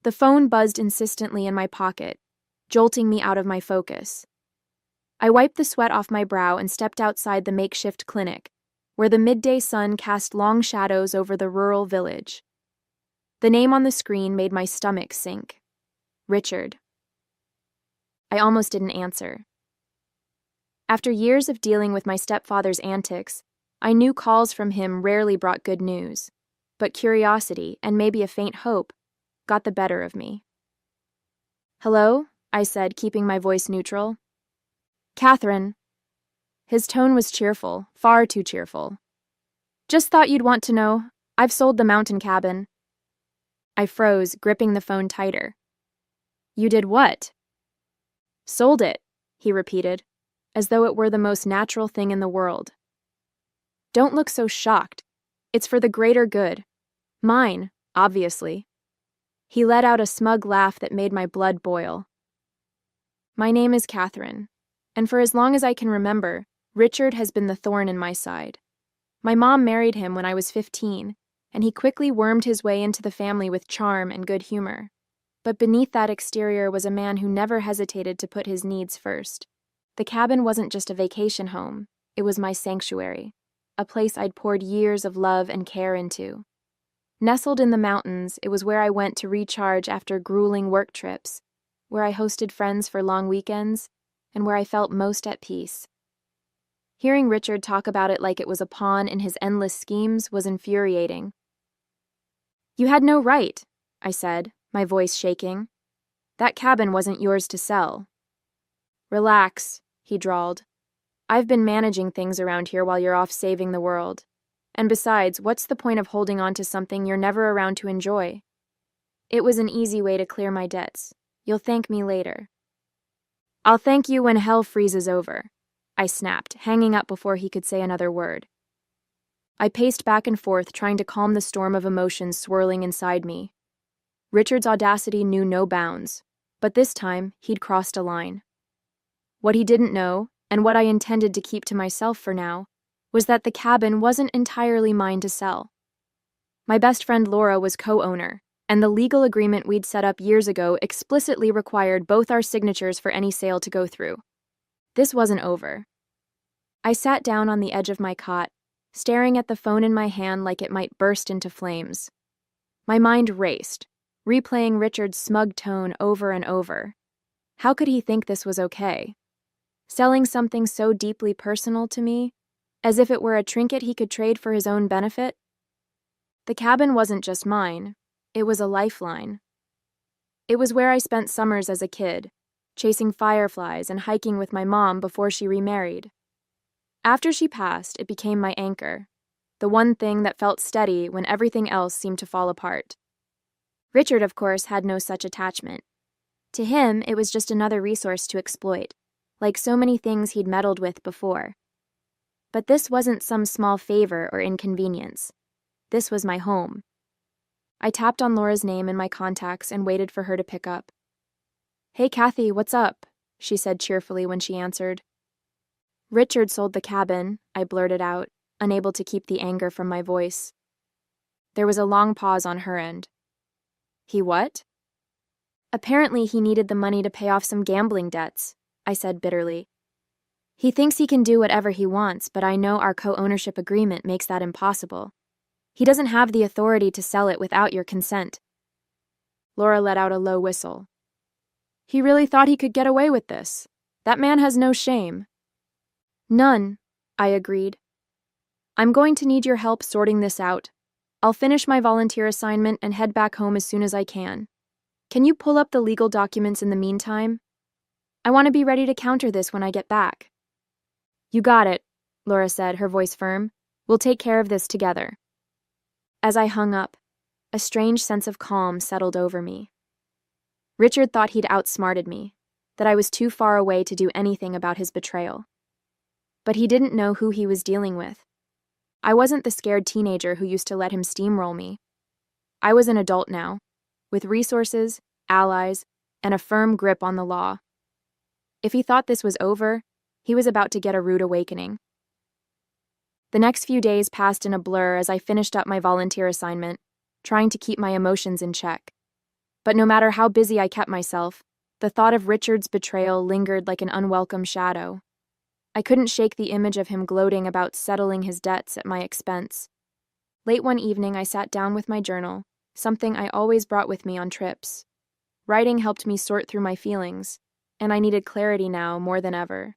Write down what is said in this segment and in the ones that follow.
The phone buzzed insistently in my pocket, jolting me out of my focus. I wiped the sweat off my brow and stepped outside the makeshift clinic, where the midday sun cast long shadows over the rural village. The name on the screen made my stomach sink. Richard. I almost didn't answer. After years of dealing with my stepfather's antics, I knew calls from him rarely brought good news, but curiosity, and maybe a faint hope, got the better of me. "Hello?" I said, keeping my voice neutral. "Catherine." His tone was cheerful, far too cheerful. "Just thought you'd want to know. I've sold the mountain cabin." I froze, gripping the phone tighter. "You did what?" "Sold it," he repeated, as though it were the most natural thing in the world. "Don't look so shocked. It's for the greater good. Mine, obviously." He let out a smug laugh that made my blood boil. "My name is Catherine, and for as long as I can remember, Richard has been the thorn in my side. My mom married him when I was 15, and he quickly wormed his way into the family with charm and good humor. But beneath that exterior was a man who never hesitated to put his needs first. The cabin wasn't just a vacation home, it was my sanctuary, a place I'd poured years of love and care into. Nestled in the mountains, it was where I went to recharge after grueling work trips, where I hosted friends for long weekends, and where I felt most at peace. Hearing Richard talk about it like it was a pawn in his endless schemes was infuriating. "You had no right," I said, my voice shaking. "That cabin wasn't yours to sell." "Relax," he drawled. "I've been managing things around here while you're off saving the world. And besides, what's the point of holding on to something you're never around to enjoy? It was an easy way to clear my debts. You'll thank me later." "I'll thank you when hell freezes over," I snapped, hanging up before he could say another word. I paced back and forth, trying to calm the storm of emotions swirling inside me. Richard's audacity knew no bounds, but this time he'd crossed a line. What he didn't know, and what I intended to keep to myself for now, was that the cabin wasn't entirely mine to sell. My best friend Laura was co-owner, and the legal agreement we'd set up years ago explicitly required both our signatures for any sale to go through. This wasn't over. I sat down on the edge of my cot, staring at the phone in my hand like it might burst into flames. My mind raced, replaying Richard's smug tone over and over. How could he think this was okay? Selling something so deeply personal to me, as if it were a trinket he could trade for his own benefit? The cabin wasn't just mine, it was a lifeline. It was where I spent summers as a kid, chasing fireflies and hiking with my mom before she remarried. After she passed, it became my anchor, the one thing that felt steady when everything else seemed to fall apart. Richard, of course, had no such attachment. To him, it was just another resource to exploit, like so many things he'd meddled with before. But this wasn't some small favor or inconvenience. This was my home. I tapped on Laura's name in my contacts and waited for her to pick up. "Hey, Kathy, what's up?" she said cheerfully when she answered. "Richard sold the cabin," I blurted out, unable to keep the anger from my voice. There was a long pause on her end. "He what?" "Apparently he needed the money to pay off some gambling debts," I said bitterly. "He thinks he can do whatever he wants, but I know our co-ownership agreement makes that impossible. He doesn't have the authority to sell it without your consent." Laura let out a low whistle. "He really thought he could get away with this. That man has no shame." "None," I agreed. "I'm going to need your help sorting this out. I'll finish my volunteer assignment and head back home as soon as I can. Can you pull up the legal documents in the meantime? I want to be ready to counter this when I get back." "You got it," Laura said, her voice firm. "We'll take care of this together." As I hung up, a strange sense of calm settled over me. Richard thought he'd outsmarted me, that I was too far away to do anything about his betrayal. But he didn't know who he was dealing with. I wasn't the scared teenager who used to let him steamroll me. I was an adult now, with resources, allies, and a firm grip on the law. If he thought this was over, he was about to get a rude awakening. The next few days passed in a blur as I finished up my volunteer assignment, trying to keep my emotions in check. But no matter how busy I kept myself, the thought of Richard's betrayal lingered like an unwelcome shadow. I couldn't shake the image of him gloating about settling his debts at my expense. Late one evening, I sat down with my journal, something I always brought with me on trips. Writing helped me sort through my feelings, and I needed clarity now more than ever.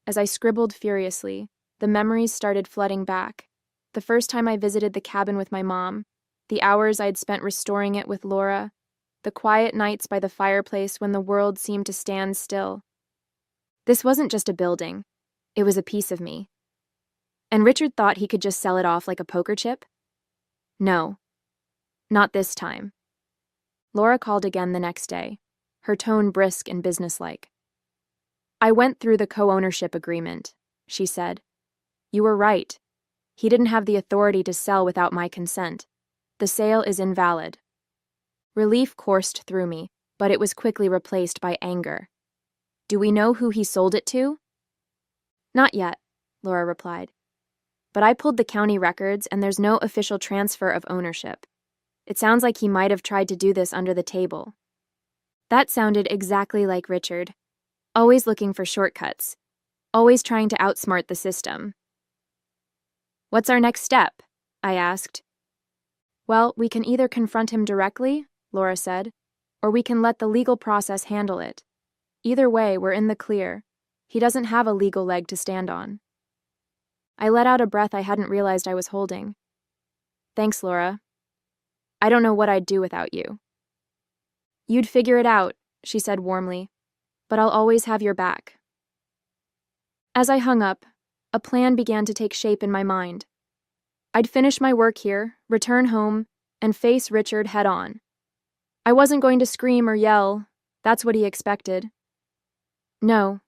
As I scribbled furiously, the memories started flooding back. The first time I visited the cabin with my mom, the hours I'd spent restoring it with Laura, the quiet nights by the fireplace when the world seemed to stand still. This wasn't just a building, it was a piece of me. And Richard thought he could just sell it off like a poker chip? No, not this time. Laura called again the next day, her tone brisk and businesslike. I went through the co-ownership agreement, she said. You were right. He didn't have the authority to sell without my consent. The sale is invalid. Relief coursed through me, but it was quickly replaced by anger. Do we know who he sold it to? Not yet, Laura replied. But I pulled the county records and there's no official transfer of ownership. It sounds like he might have tried to do this under the table. That sounded exactly like Richard. Always looking for shortcuts. Always trying to outsmart the system. What's our next step? I asked. Well, we can either confront him directly, Laura said, or we can let the legal process handle it. Either way, we're in the clear. He doesn't have a legal leg to stand on. I let out a breath I hadn't realized I was holding. Thanks, Laura. I don't know what I'd do without you. You'd figure it out, she said warmly, but I'll always have your back. As I hung up, a plan began to take shape in my mind. I'd finish my work here, return home, and face Richard head on. I wasn't going to scream or yell. That's what he expected. No,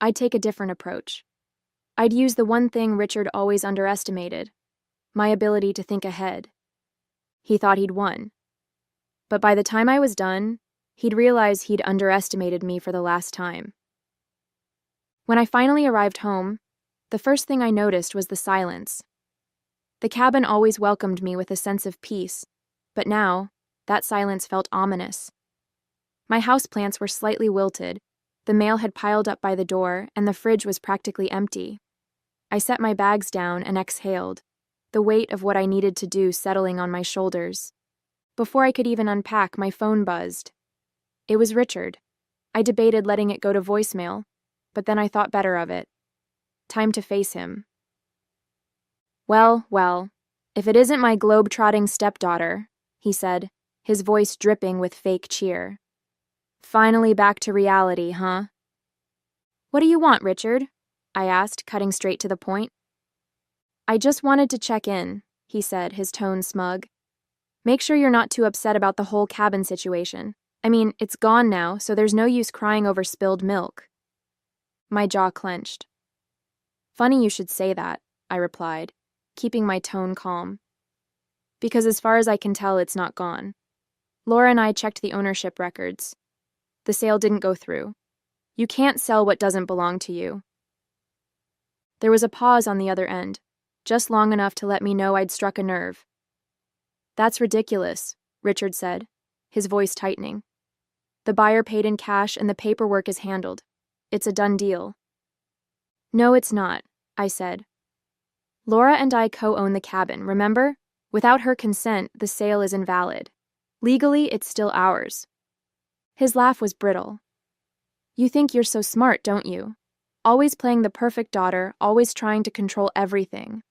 I'd take a different approach. I'd use the one thing Richard always underestimated, my ability to think ahead. He thought he'd won. But by the time I was done, he'd realize he'd underestimated me for the last time. When I finally arrived home, the first thing I noticed was the silence. The cabin always welcomed me with a sense of peace, but now, that silence felt ominous. My houseplants were slightly wilted, the mail had piled up by the door, and the fridge was practically empty. I set my bags down and exhaled, the weight of what I needed to do settling on my shoulders. Before I could even unpack, my phone buzzed. It was Richard. I debated letting it go to voicemail, but then I thought better of it. Time to face him. Well, if it isn't my globe-trotting stepdaughter, he said, his voice dripping with fake cheer. Finally back to reality, huh? What do you want, Richard? I asked, cutting straight to the point. I just wanted to check in, he said, his tone smug. Make sure you're not too upset about the whole cabin situation. I mean, it's gone now, so there's no use crying over spilled milk. My jaw clenched. Funny you should say that, I replied, keeping my tone calm. Because as far as I can tell, it's not gone. Laura and I checked the ownership records. The sale didn't go through. You can't sell what doesn't belong to you. There was a pause on the other end, just long enough to let me know I'd struck a nerve. That's ridiculous, Richard said, his voice tightening. The buyer paid in cash and the paperwork is handled. It's a done deal. No, it's not, I said. Laura and I co-own the cabin, remember? Without her consent, the sale is invalid. Legally, it's still ours. His laugh was brittle. You think you're so smart, don't you? Always playing the perfect daughter, always trying to control everything.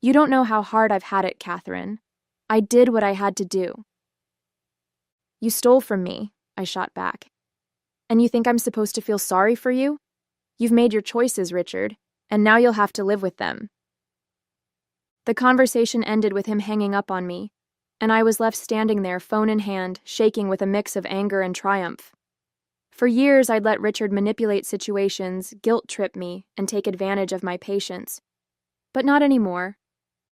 You don't know how hard I've had it, Catherine. I did what I had to do. You stole from me, I shot back. And you think I'm supposed to feel sorry for you? You've made your choices, Richard, and now you'll have to live with them. The conversation ended with him hanging up on me, and I was left standing there, phone in hand, shaking with a mix of anger and triumph. For years, I'd let Richard manipulate situations, guilt-trip me, and take advantage of my patience. But not anymore.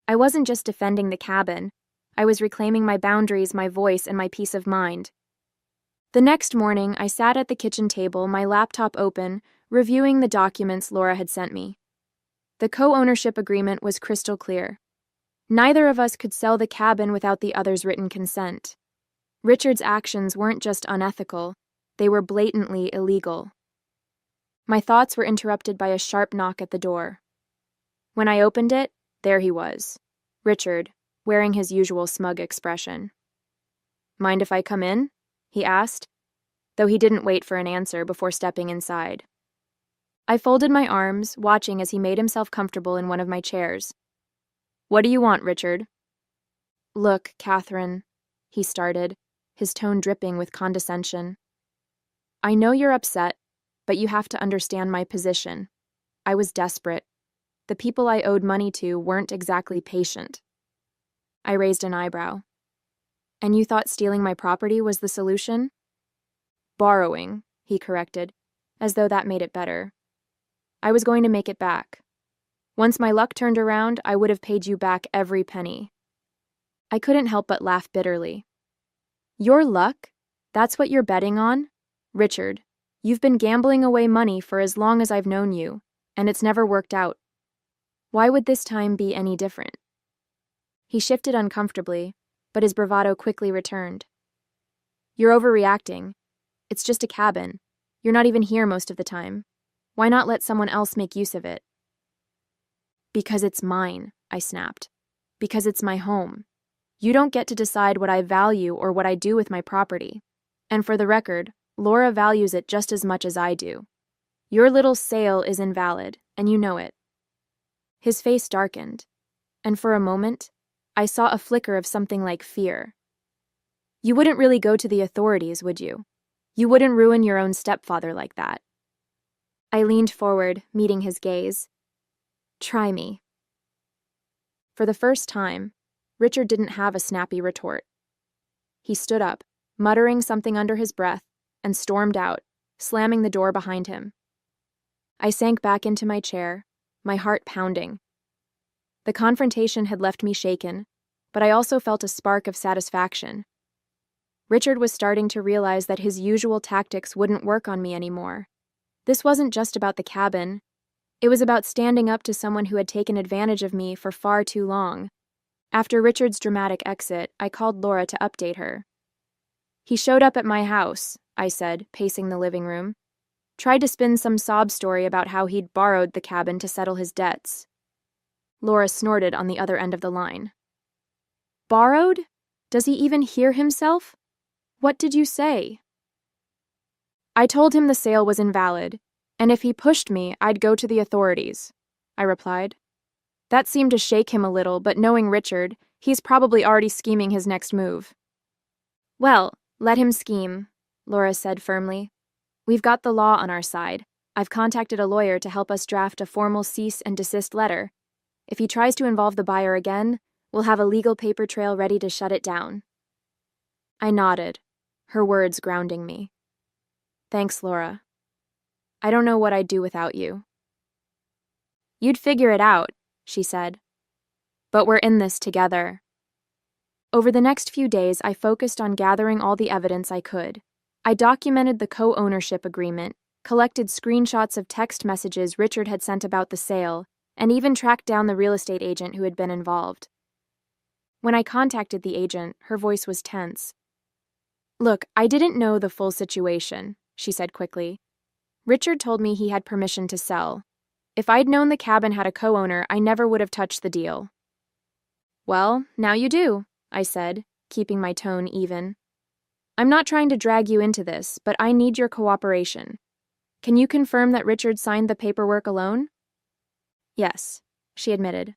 I wasn't just defending the cabin. I was reclaiming my boundaries, my voice, and my peace of mind. The next morning, I sat at the kitchen table, my laptop open, reviewing the documents Laura had sent me. The co-ownership agreement was crystal clear. Neither of us could sell the cabin without the other's written consent. Richard's actions weren't just unethical, they were blatantly illegal. My thoughts were interrupted by a sharp knock at the door. When I opened it, there he was, Richard, wearing his usual smug expression. "Mind if I come in?" he asked, though he didn't wait for an answer before stepping inside. I folded my arms, watching as he made himself comfortable in one of my chairs. "What do you want, Richard?" "Look, Catherine," he started, his tone dripping with condescension. "I know you're upset, but you have to understand my position. I was desperate. The people I owed money to weren't exactly patient." I raised an eyebrow. "And you thought stealing my property was the solution?" "Borrowing," he corrected, as though that made it better. "I was going to make it back. Once my luck turned around, I would have paid you back every penny." I couldn't help but laugh bitterly. "Your luck? That's what you're betting on? Richard, you've been gambling away money for as long as I've known you, and it's never worked out. Why would this time be any different?" He shifted uncomfortably, but his bravado quickly returned. "You're overreacting. It's just a cabin. You're not even here most of the time. Why not let someone else make use of it?" "Because it's mine," I snapped. "Because it's my home. You don't get to decide what I value or what I do with my property. And for the record, Laura values it just as much as I do. Your little sale is invalid, and you know it." His face darkened, and for a moment, I saw a flicker of something like fear. "You wouldn't really go to the authorities, would you? You wouldn't ruin your own stepfather like that." I leaned forward, meeting his gaze. "Try me." For the first time, Richard didn't have a snappy retort. He stood up, muttering something under his breath, and stormed out, slamming the door behind him. I sank back into my chair, my heart pounding. The confrontation had left me shaken, but I also felt a spark of satisfaction. Richard was starting to realize that his usual tactics wouldn't work on me anymore. This wasn't just about the cabin. It was about standing up to someone who had taken advantage of me for far too long. After Richard's dramatic exit, I called Laura to update her. "He showed up at my house," I said, pacing the living room. "Tried to spin some sob story about how he'd borrowed the cabin to settle his debts." Laura snorted on the other end of the line. "Borrowed? Does he even hear himself? What did you say?" "I told him the sale was invalid, and if he pushed me, I'd go to the authorities," I replied. That seemed to shake him a little, but knowing Richard, he's probably already scheming his next move. "Well, let him scheme," Laura said firmly. "We've got the law on our side. I've contacted a lawyer to help us draft a formal cease and desist letter. If he tries to involve the buyer again, we'll have a legal paper trail ready to shut it down." I nodded, her words grounding me. "Thanks, Laura. I don't know what I'd do without you." "You'd figure it out," she said. "But we're in this together." Over the next few days, I focused on gathering all the evidence I could. I documented the co-ownership agreement, collected screenshots of text messages Richard had sent about the sale, and even tracked down the real estate agent who had been involved. When I contacted the agent, her voice was tense. "Look, I didn't know the full situation," she said quickly. "Richard told me he had permission to sell. If I'd known the cabin had a co-owner, I never would have touched the deal." "Well, now you do," I said, keeping my tone even. "I'm not trying to drag you into this, but I need your cooperation. Can you confirm that Richard signed the paperwork alone?" "Yes," she admitted.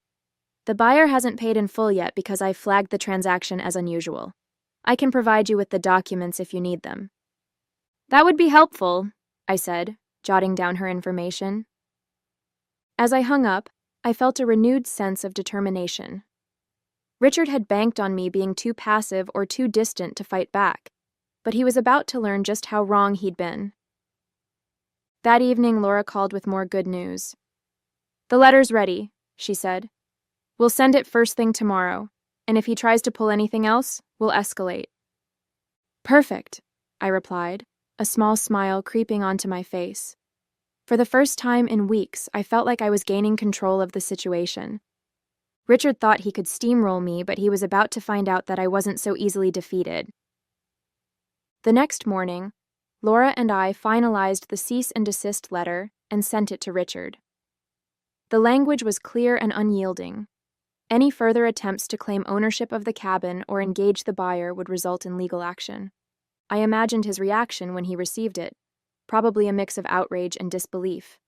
"The buyer hasn't paid in full yet because I flagged the transaction as unusual. I can provide you with the documents if you need them." "That would be helpful," I said, jotting down her information. As I hung up, I felt a renewed sense of determination. Richard had banked on me being too passive or too distant to fight back, but he was about to learn just how wrong he'd been. That evening, Laura called with more good news. "The letter's ready," she said. "We'll send it first thing tomorrow, and if he tries to pull anything else, we'll escalate." "Perfect," I replied, a small smile creeping onto my face. For the first time in weeks, I felt like I was gaining control of the situation. Richard thought he could steamroll me, but he was about to find out that I wasn't so easily defeated. The next morning, Laura and I finalized the cease and desist letter and sent it to Richard. The language was clear and unyielding. Any further attempts to claim ownership of the cabin or engage the buyer would result in legal action. I imagined his reaction when he received it, probably a mix of outrage and disbelief.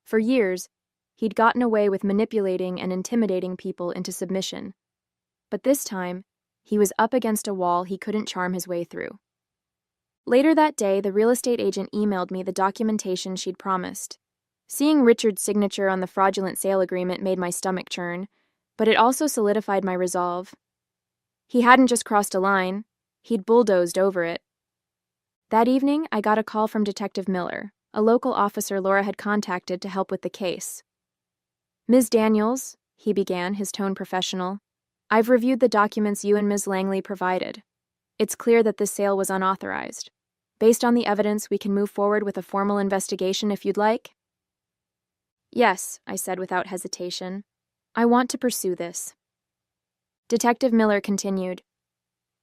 For years, he'd gotten away with manipulating and intimidating people into submission. But this time, he was up against a wall he couldn't charm his way through. Later that day, the real estate agent emailed me the documentation she'd promised. Seeing Richard's signature on the fraudulent sale agreement made my stomach churn, but it also solidified my resolve. He hadn't just crossed a line, he'd bulldozed over it. That evening, I got a call from Detective Miller, a local officer Laura had contacted to help with the case. "Ms. Daniels," he began, his tone professional, "I've reviewed the documents you and Ms. Langley provided. It's clear that this sale was unauthorized. Based on the evidence, we can move forward with a formal investigation if you'd like." "Yes," I said without hesitation. "I want to pursue this." Detective Miller continued,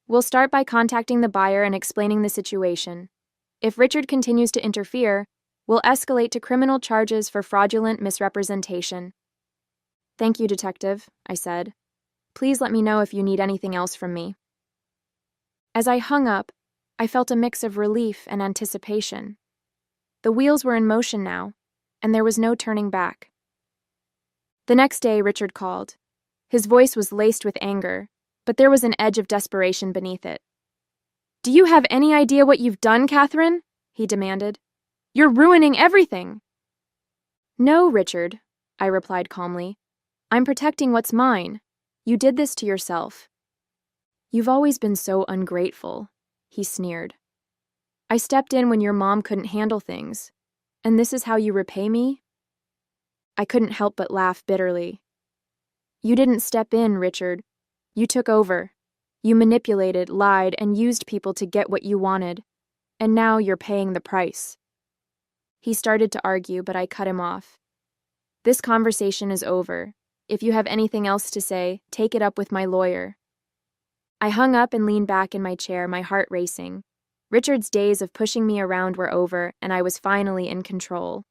"We'll start by contacting the buyer and explaining the situation. If Richard continues to interfere, we'll escalate to criminal charges for fraudulent misrepresentation." "Thank you, Detective," I said. "Please let me know if you need anything else from me." As I hung up, I felt a mix of relief and anticipation. The wheels were in motion now, and there was no turning back. The next day, Richard called. His voice was laced with anger, but there was an edge of desperation beneath it. "Do you have any idea what you've done, Catherine?" he demanded. "You're ruining everything." "No, Richard," I replied calmly. "I'm protecting what's mine. You did this to yourself." "You've always been so ungrateful," he sneered. "I stepped in when your mom couldn't handle things, and this is how you repay me?" I couldn't help but laugh bitterly. "You didn't step in, Richard. You took over. You manipulated, lied, and used people to get what you wanted, and now you're paying the price." He started to argue, but I cut him off. "This conversation is over. If you have anything else to say, take it up with my lawyer." I hung up and leaned back in my chair, my heart racing. Richard's days of pushing me around were over, and I was finally in control.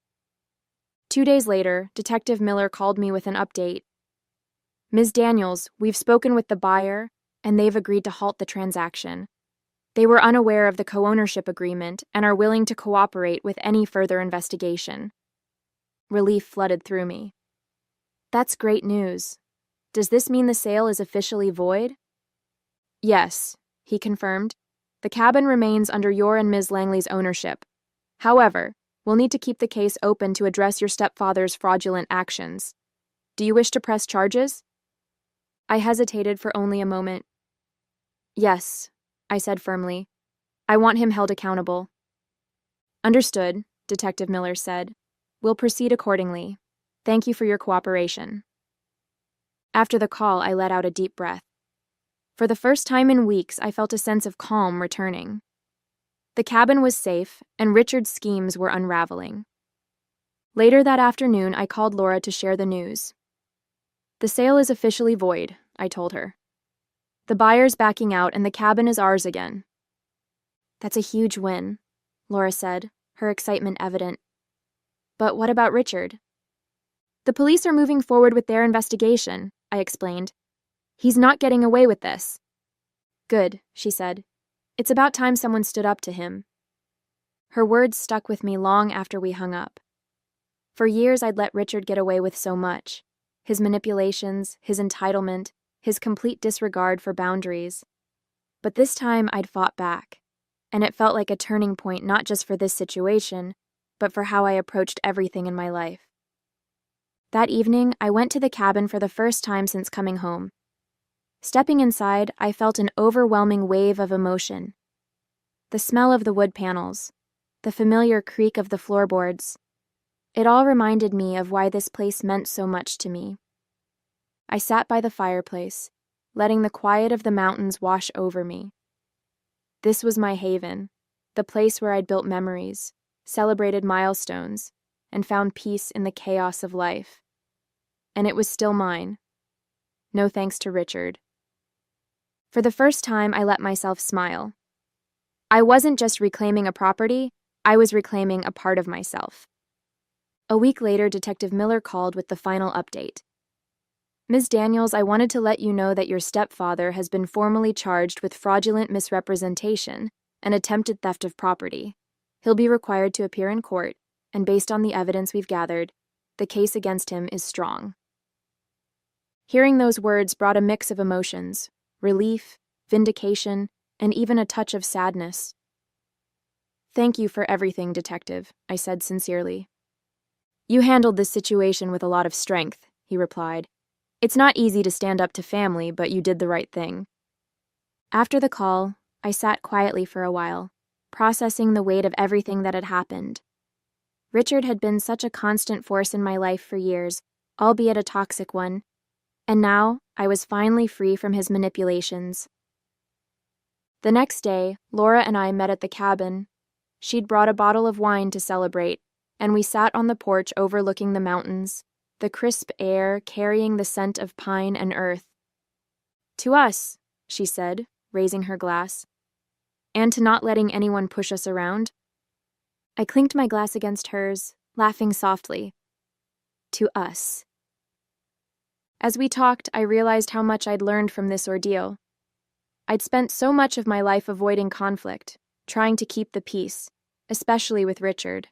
2 days later, Detective Miller called me with an update. "Ms. Daniels, we've spoken with the buyer, and they've agreed to halt the transaction. They were unaware of the co-ownership agreement and are willing to cooperate with any further investigation." Relief flooded through me. "That's great news. Does this mean the sale is officially void?" "Yes," he confirmed. "The cabin remains under your and Ms. Langley's ownership. However, we'll need to keep the case open to address your stepfather's fraudulent actions. Do you wish to press charges?" I hesitated for only a moment. "Yes," I said firmly. "I want him held accountable." "Understood," Detective Miller said. "We'll proceed accordingly. Thank you for your cooperation." After the call, I let out a deep breath. For the first time in weeks, I felt a sense of calm returning. The cabin was safe, and Richard's schemes were unraveling. Later that afternoon, I called Laura to share the news. "The sale is officially void," I told her. "The buyer's backing out, and the cabin is ours again." "That's a huge win," Laura said, her excitement evident. "But what about Richard?" "The police are moving forward with their investigation," I explained. "He's not getting away with this." "Good," she said. "It's about time someone stood up to him." Her words stuck with me long after we hung up. For years, I'd let Richard get away with so much. His manipulations, his entitlement, his complete disregard for boundaries. But this time, I'd fought back, and it felt like a turning point not just for this situation, but for how I approached everything in my life. That evening, I went to the cabin for the first time since coming home. Stepping inside, I felt an overwhelming wave of emotion. The smell of the wood panels, the familiar creak of the floorboards. It all reminded me of why this place meant so much to me. I sat by the fireplace, letting the quiet of the mountains wash over me. This was my haven, the place where I'd built memories, celebrated milestones, and found peace in the chaos of life. And it was still mine. No thanks to Richard. For the first time, I let myself smile. I wasn't just reclaiming a property, I was reclaiming a part of myself. A week later, Detective Miller called with the final update. Ms. Daniels, I wanted to let you know that your stepfather has been formally charged with fraudulent misrepresentation and attempted theft of property. He'll be required to appear in court, and based on the evidence we've gathered, the case against him is strong. Hearing those words brought a mix of emotions: relief, vindication, and even a touch of sadness. Thank you for everything, Detective, I said sincerely. You handled this situation with a lot of strength, he replied. It's not easy to stand up to family, but you did the right thing. After the call, I sat quietly for a while, processing the weight of everything that had happened. Richard had been such a constant force in my life for years, albeit a toxic one, and now I was finally free from his manipulations. The next day, Laura and I met at the cabin. She'd brought a bottle of wine to celebrate, and we sat on the porch overlooking the mountains, the crisp air carrying the scent of pine and earth. To us, she said, raising her glass, and to not letting anyone push us around. I clinked my glass against hers, laughing softly. To us. As we talked, I realized how much I'd learned from this ordeal. I'd spent so much of my life avoiding conflict, trying to keep the peace, especially with Richard.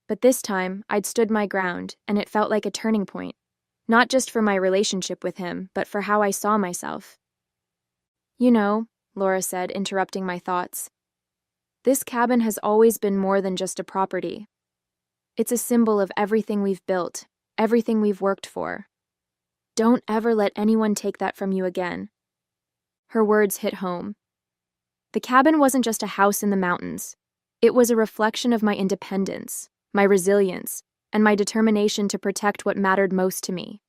But this time, I'd stood my ground, and it felt like a turning point, not just for my relationship with him, but for how I saw myself. You know, Laura said, interrupting my thoughts, this cabin has always been more than just a property. It's a symbol of everything we've built, everything we've worked for. Don't ever let anyone take that from you again. Her words hit home. The cabin wasn't just a house in the mountains. It was a reflection of my independence, my resilience, and my determination to protect what mattered most to me.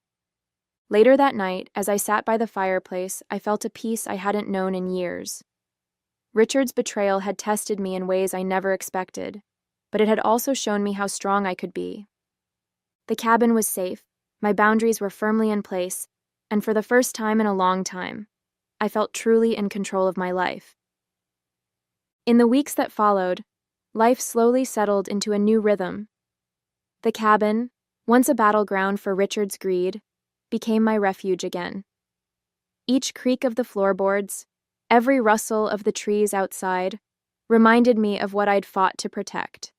Later that night, as I sat by the fireplace, I felt a peace I hadn't known in years. Richard's betrayal had tested me in ways I never expected, but it had also shown me how strong I could be. The cabin was safe, my boundaries were firmly in place, and for the first time in a long time, I felt truly in control of my life. In the weeks that followed, life slowly settled into a new rhythm. The cabin, once a battleground for Richard's greed, became my refuge again. Each creak of the floorboards, every rustle of the trees outside, reminded me of what I'd fought to protect.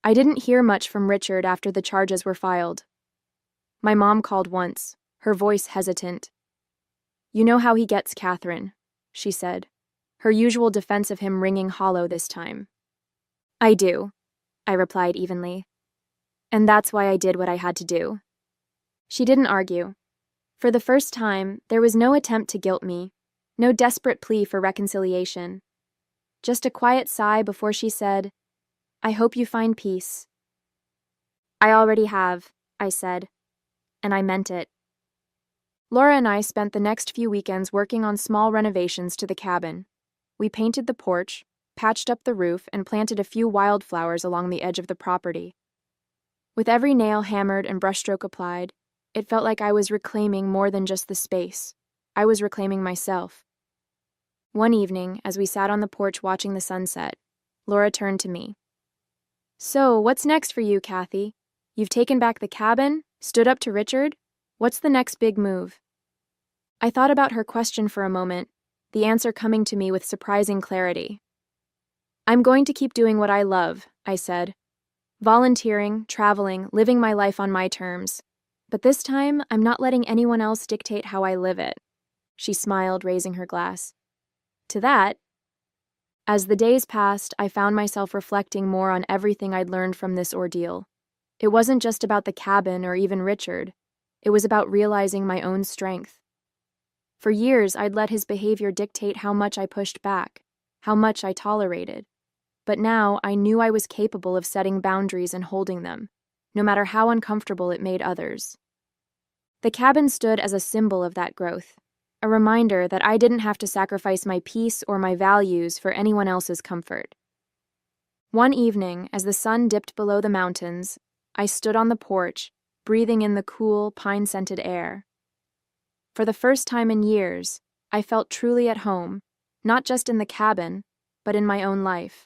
I didn't hear much from Richard after the charges were filed. My mom called once, her voice hesitant. You know how he gets, Catherine, she said, her usual defense of him ringing hollow this time. I do, I replied evenly. And that's why I did what I had to do. She didn't argue. For the first time, there was no attempt to guilt me, no desperate plea for reconciliation. Just a quiet sigh before she said, I hope you find peace. I already have, I said, and I meant it. Laura and I spent the next few weekends working on small renovations to the cabin. We painted the porch, patched up the roof, and planted a few wildflowers along the edge of the property. With every nail hammered and brushstroke applied, it felt like I was reclaiming more than just the space. I was reclaiming myself. One evening, as we sat on the porch watching the sunset, Laura turned to me. So, what's next for you, Kathy? You've taken back the cabin, stood up to Richard? What's the next big move? I thought about her question for a moment, the answer coming to me with surprising clarity. I'm going to keep doing what I love, I said. Volunteering, traveling, living my life on my terms. But this time, I'm not letting anyone else dictate how I live it. She smiled, raising her glass. To that, as the days passed, I found myself reflecting more on everything I'd learned from this ordeal. It wasn't just about the cabin or even Richard. It was about realizing my own strength. For years, I'd let his behavior dictate how much I pushed back, how much I tolerated. But now, I knew I was capable of setting boundaries and holding them, no matter how uncomfortable it made others. The cabin stood as a symbol of that growth, a reminder that I didn't have to sacrifice my peace or my values for anyone else's comfort. One evening, as the sun dipped below the mountains, I stood on the porch, breathing in the cool, pine-scented air. For the first time in years, I felt truly at home, not just in the cabin, but in my own life.